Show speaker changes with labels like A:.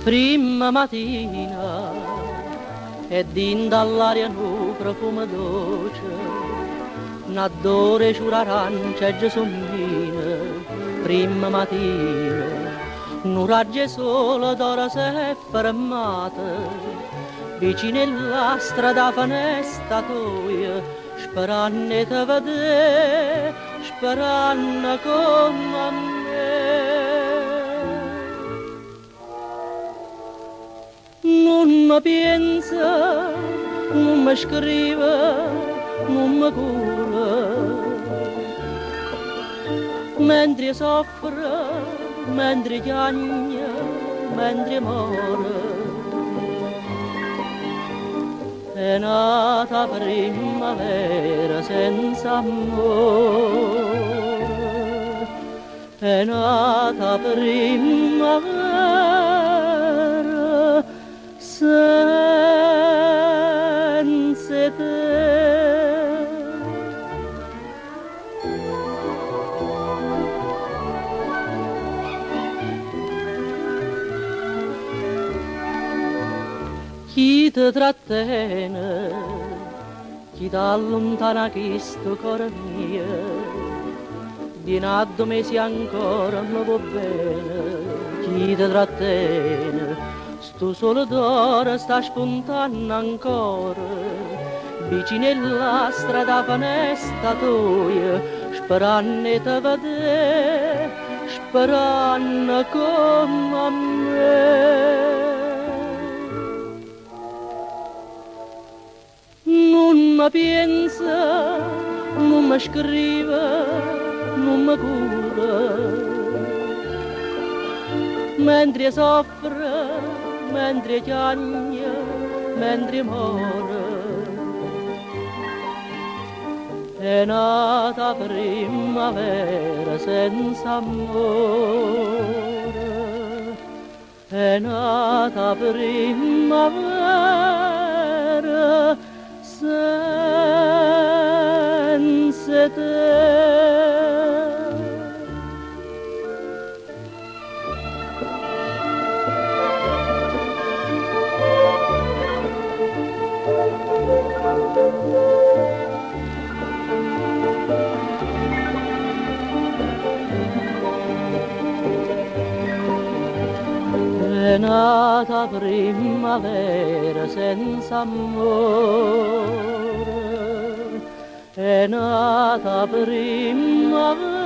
A: Prima mattina e din dall'aria un profumo dolce, n'adore c'urarancia e gesombina. Prima mattina un raggio sole d'ora si è fermata, vicino alla strada finestra tua, sperando te vedere, sperando come me. Non mi pensa, non mi scrive, non mi cura, mentre soffre, mentre piagne, mentre muore. È nata primavera senza amore, è nata primavera senza te. Chi ti trattiene, chi ti allontana questo cuore mio, vieni a domesi ancora, mi va bene. Chi ti trattiene, sto solo d'ora sta spuntando ancora, vicino alla strada finestra tua, sperando te vedere, sperando come a me. Non mi pensa, non mi scrive, non mi cura, mentre soffre, mentre piagne, mentre muore. È nata primavera senza amore, è nata primavera senza te. È nata primavera senza amore, è nata primavera